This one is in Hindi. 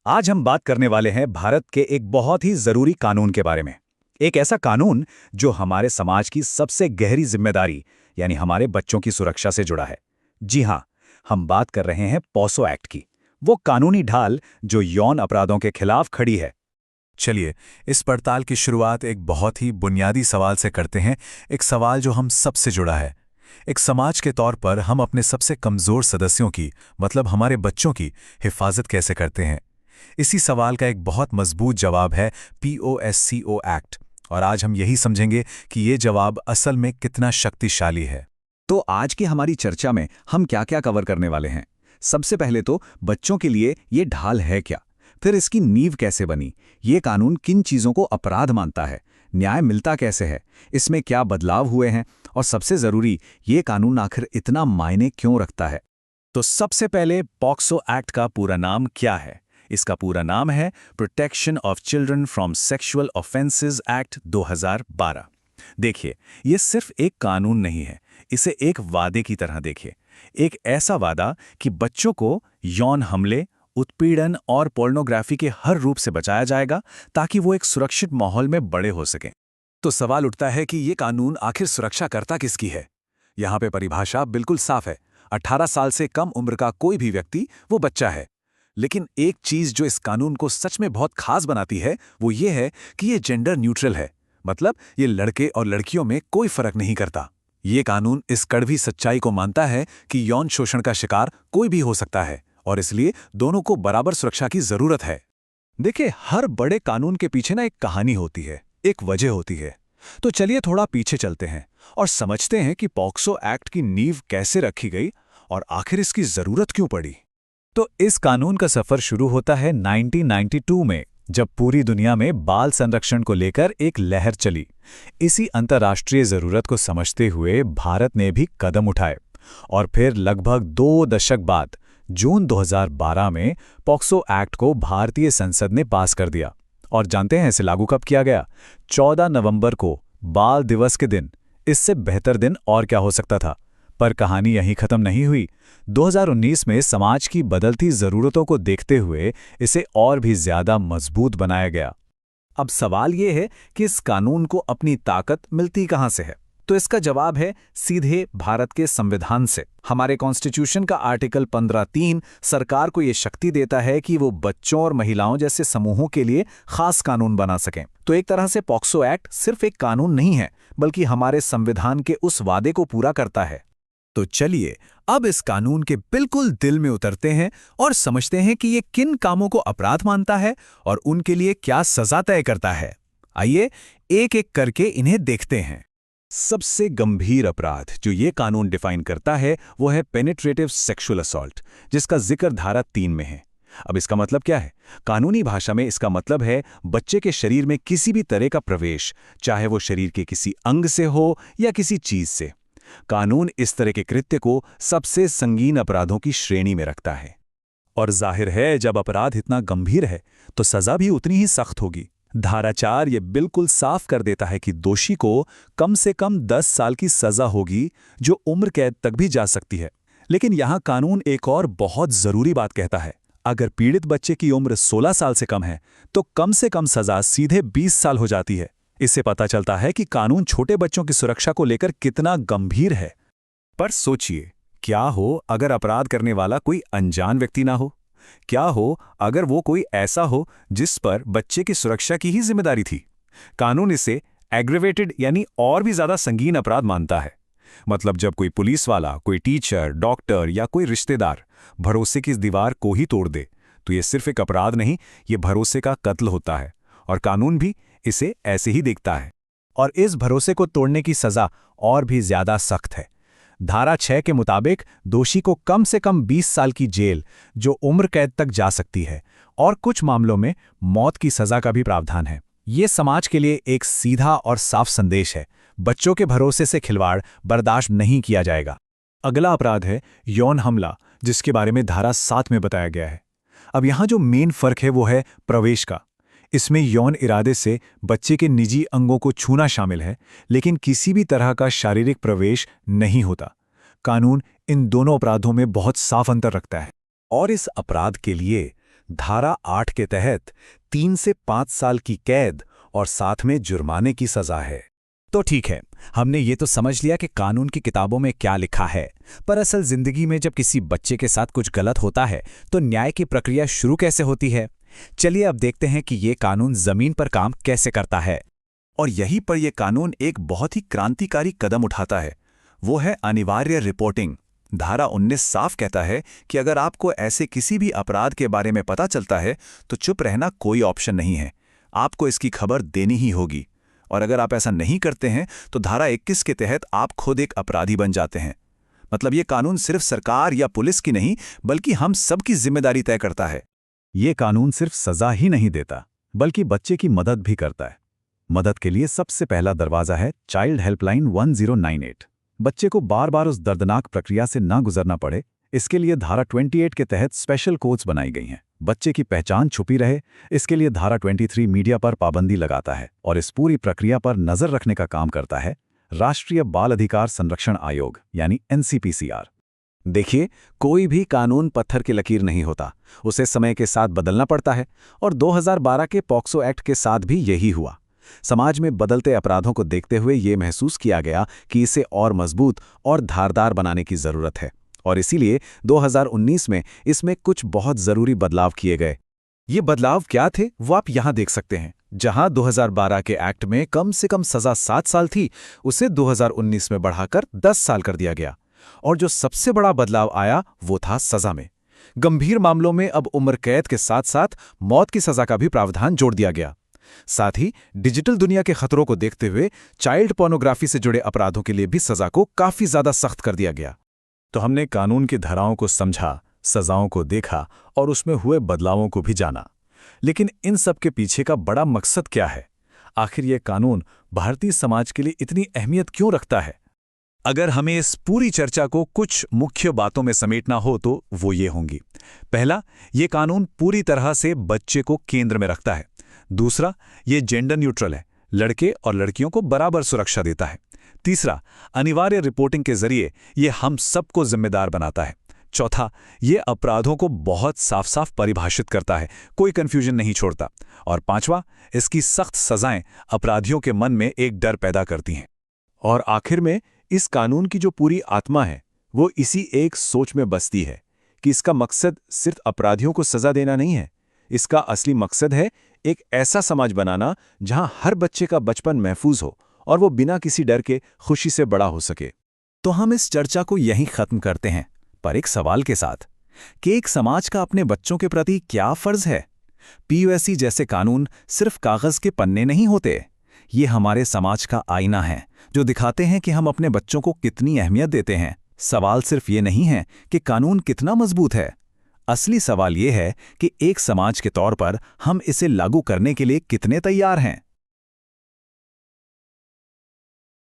आज हम बात करने वाले हैं भारत के एक बहुत ही जरूरी कानून के बारे में। एक ऐसा कानून जो हमारे समाज की सबसे गहरी जिम्मेदारी यानी हमारे बच्चों की सुरक्षा से जुड़ा है। जी हाँ, हम बात कर रहे हैं पॉक्सो एक्ट की, वो कानूनी ढाल जो यौन अपराधों के खिलाफ खड़ी है। चलिए, इस पड़ताल की शुरुआत एक बहुत ही बुनियादी सवाल से करते हैं। एक सवाल जो हम सबसे जुड़ा है। एक समाज के तौर पर हम अपने सबसे कमज़ोर सदस्यों की, मतलब हमारे बच्चों की हिफाजत कैसे करते हैं? इसी सवाल का एक बहुत मजबूत जवाब है पीओएससीओ एक्ट, और आज हम यही समझेंगे कि ये जवाब असल में कितना शक्तिशाली है। तो आज की हमारी चर्चा में हम क्या-क्या कवर करने वाले हैं? सबसे पहले तो बच्चों के लिए ये ढाल है क्या? फिर इसकी नींव कैसे बनी? ये कानून किन चीज़ों को अपराध मानता है? न्याय मिलता कैसे है? इसमें क्या बदलाव हुए हैं? और सबसे ज़रूरी, ये कानून आखिर इतना मायने क्यों रखता है? तो सबसे पहले पॉक्सो एक्ट का पूरा नाम क्या है? इसका पूरा नाम है protection of children from sexual offences act 2012। देखिए, ये सिर्फ एक कानून नहीं है, इसे एक वादे की तरह देखिए। एक ऐसा वादा कि बच्चों को यौन हमले, उत्पीड़न और पोर्नोग्राफी के हर रूप से बचाया जाएगा ताकि वो एक सुरक्षित माहौल में बड़े हो सकें। तो सवाल उठता है कि ये कानून आखिर सुरक्षा करता किसकी है? यहाँ पे परिभाषा बिल्कुल साफ है। 18 साल से कम उम्र का कोई भी व्यक्ति वो बच्चा है। लेकिन एक चीज जो इस कानून को सच में बहुत खास बनाती है वो ये है कि ये जेंडर न्यूट्रल है। मतलब ये लड़के और लड़कियों में कोई फर्क नहीं करता। ये कानून इस कड़वी सच्चाई को मानता है कि यौन शोषण का शिकार कोई भी हो सकता है और इसलिए दोनों को बराबर सुरक्षा की जरूरत है। देखिए, हर बड़े कानून के पीछे ना एक कहानी होती है, एक वजह होती है। तो चलिए थोड़ा पीछे चलते हैं और समझते हैं कि पॉक्सो एक्ट की नींव कैसे रखी गई और आखिर इसकी जरूरत क्यों पड़ी। तो इस कानून का सफर शुरू होता है 1992 में, जब पूरी दुनिया में बाल संरक्षण को लेकर एक लहर चली। इसी अंतर्राष्ट्रीय जरूरत को समझते हुए भारत ने भी कदम उठाए और फिर लगभग 2 दशक बाद जून 2012 में पॉक्सो एक्ट को भारतीय संसद ने पास कर दिया। और जानते हैं इसे लागू कब किया गया? 14 नवंबर को, बाल दिवस के दिन। इससे बेहतर दिन और क्या हो सकता था? पर कहानी यहीं खत्म नहीं हुई। 2019 में समाज की बदलती जरूरतों को देखते हुए इसे और भी ज्यादा मजबूत बनाया गया। अब सवाल ये है कि इस कानून को अपनी ताकत मिलती कहां से है? तो इसका जवाब है सीधे भारत के संविधान से। हमारे कॉन्स्टिट्यूशन का आर्टिकल 15(3) सरकार को ये शक्ति देता है कि वो बच्चों और महिलाओं जैसे समूहों के लिए खास कानून बना सकें। तो एक तरह से पॉक्सो एक्ट सिर्फ एक कानून नहीं है, बल्कि हमारे संविधान के उस वादे को पूरा करता है। तो चलिए अब इस कानून के बिल्कुल दिल में उतरते हैं और समझते हैं कि ये किन कामों को अपराध मानता है और उनके लिए क्या सजा तय करता है। आइए एक एक करके इन्हें देखते हैं। सबसे गंभीर अपराध जो ये कानून डिफाइन करता है वो है पेनिट्रेटिव सेक्सुअल असॉल्ट, जिसका जिक्र धारा 3 में है। अब इसका मतलब क्या है? कानूनी भाषा में इसका मतलब है बच्चे के शरीर में किसी भी तरह का प्रवेश, चाहे वो शरीर के किसी अंग से हो या किसी चीज से। कानून इस तरह के कृत्य को सबसे संगीन अपराधों की श्रेणी में रखता है। और जाहिर है, जब अपराध इतना गंभीर है तो सजा भी उतनी ही सख्त होगी। धारा 4 ये बिल्कुल साफ कर देता है कि दोषी को कम से कम 10 साल की सजा होगी, जो उम्र कैद तक भी जा सकती है। लेकिन यहाँ कानून एक और बहुत जरूरी बात कहता है। अगर पीड़ित बच्चे की उम्र 16 साल से कम है तो कम से कम सजा सीधे 20 साल हो जाती है। इससे पता चलता है कि कानून छोटे बच्चों की सुरक्षा को लेकर कितना गंभीर है। पर सोचिए, क्या हो अगर अपराध करने वाला कोई अनजान व्यक्ति ना हो? क्या हो अगर वो कोई ऐसा हो जिस पर बच्चे की सुरक्षा की ही जिम्मेदारी थी? कानून इसे एग्रेवेटेड यानी और भी ज्यादा संगीन अपराध मानता है। मतलब जब कोई पुलिस वाला, कोई टीचर, डॉक्टर या कोई रिश्तेदार भरोसे की इस दीवार को ही तोड़ दे, तो ये सिर्फ एक अपराध नहीं, ये भरोसे का कत्ल होता है। और कानून भी इसे ऐसे ही देखता है। और इस भरोसे को तोड़ने की सजा और भी ज्यादा सख्त है। धारा 6 के मुताबिक दोषी को कम से कम 20 साल की जेल, जो उम्र कैद तक जा सकती है, और कुछ मामलों में मौत की सजा का भी प्रावधान है। ये समाज के लिए एक सीधा और साफ संदेश है, बच्चों के भरोसे से खिलवाड़ बर्दाश्त नहीं किया जाएगा। अगला अपराध है यौन हमला, जिसके बारे में धारा 7 में बताया गया है। अब यहाँ जो मेन फर्क है वो है प्रवेश का। इसमें यौन इरादे से बच्चे के निजी अंगों को छूना शामिल है, लेकिन किसी भी तरह का शारीरिक प्रवेश नहीं होता। कानून इन दोनों अपराधों में बहुत साफ अंतर रखता है। और इस अपराध के लिए धारा 8 के तहत 3 से 5 साल की कैद और साथ में जुर्माने की सजा है। तो ठीक है, हमने ये तो समझ लिया कि कानून की किताबों में क्या लिखा है, पर असल जिंदगी में जब किसी बच्चे के साथ कुछ गलत होता है तो न्याय की प्रक्रिया शुरू कैसे होती है। चलिए अब देखते हैं कि ये कानून जमीन पर काम कैसे करता है। और यहीं पर यह कानून एक बहुत ही क्रांतिकारी कदम उठाता है, वो है अनिवार्य रिपोर्टिंग। धारा 19 साफ कहता है कि अगर आपको ऐसे किसी भी अपराध के बारे में पता चलता है तो चुप रहना कोई ऑप्शन नहीं है, आपको इसकी खबर देनी ही होगी। और अगर आप ऐसा नहीं करते हैं तो धारा 21 के तहत आप खुद एक अपराधी बन जाते हैं। मतलब ये कानून सिर्फ सरकार या पुलिस की नहीं बल्कि हम सबकी जिम्मेदारी तय करता है। ये कानून सिर्फ सजा ही नहीं देता बल्कि बच्चे की मदद भी करता है। मदद के लिए सबसे पहला दरवाजा है चाइल्ड हेल्पलाइन 1098। बच्चे को बार बार उस दर्दनाक प्रक्रिया से ना गुजरना पड़े, इसके लिए धारा 28 के तहत स्पेशल कोर्ट्स बनाई गई हैं। बच्चे की पहचान छुपी रहे, इसके लिए धारा 23 मीडिया पर पाबंदी लगाता है और इस पूरी प्रक्रिया पर नजर रखने का काम करता है राष्ट्रीय बाल अधिकार संरक्षण आयोग यानी NCPCR। देखिए, कोई भी कानून पत्थर की लकीर नहीं होता, उसे समय के साथ बदलना पड़ता है और 2012 के पॉक्सो एक्ट के साथ भी यही हुआ। समाज में बदलते अपराधों को देखते हुए ये महसूस किया गया कि इसे और मजबूत और धारदार बनाने की जरूरत है और इसीलिए 2019 में इसमें कुछ बहुत जरूरी बदलाव किए गए। ये बदलाव क्या थे वो आप यहाँ देख सकते हैं। जहां 2012 के एक्ट में कम से कम सजा 7 साल थी, उसे 2019 में बढ़ाकर 10 साल कर दिया गया। और जो सबसे बड़ा बदलाव आया वो था सजा में। गंभीर मामलों में अब उम्र कैद के साथ साथ मौत की सजा का भी प्रावधान जोड़ दिया गया। साथ ही डिजिटल दुनिया के खतरों को देखते हुए चाइल्ड पोर्नोग्राफी से जुड़े अपराधों के लिए भी सजा को काफी ज्यादा सख्त कर दिया गया। तो हमने कानून की धाराओं को समझा, सजाओं को देखा और उसमें हुए बदलावों को भी जाना। लेकिन इन सब के पीछे का बड़ा मकसद क्या है? आखिर ये कानून भारतीय समाज के लिए इतनी अहमियत क्यों रखता है? अगर हमें इस पूरी चर्चा को कुछ मुख्य बातों में समेटना हो तो वो ये होंगी। पहला, ये कानून पूरी तरह से बच्चे को केंद्र में रखता है। दूसरा, ये जेंडर न्यूट्रल है, लड़के और लड़कियों को बराबर सुरक्षा देता है। तीसरा, अनिवार्य रिपोर्टिंग के जरिए ये हम सबको जिम्मेदार बनाता है। चौथा, ये अपराधों को बहुत साफ साफ परिभाषित करता है, कोई कंफ्यूजन नहीं छोड़ता। और पांचवा, इसकी सख्त सजाएं अपराधियों के मन में एक डर पैदा करती हैं। और आखिर में इस कानून की जो पूरी आत्मा है वो इसी एक सोच में बसती है कि इसका मकसद सिर्फ अपराधियों को सजा देना नहीं है। इसका असली मकसद है एक ऐसा समाज बनाना जहां हर बच्चे का बचपन महफूज हो और वो बिना किसी डर के खुशी से बड़ा हो सके। तो हम इस चर्चा को यहीं खत्म करते हैं, पर एक सवाल के साथ कि एक समाज का अपने बच्चों के प्रति क्या फर्ज है। PUSC जैसे कानून सिर्फ कागज के पन्ने नहीं होते, ये हमारे समाज का आईना है जो दिखाते हैं कि हम अपने बच्चों को कितनी अहमियत देते हैं। सवाल सिर्फ ये नहीं है कि कानून कितना मजबूत है, असली सवाल ये है कि एक समाज के तौर पर हम इसे लागू करने के लिए कितने तैयार हैं।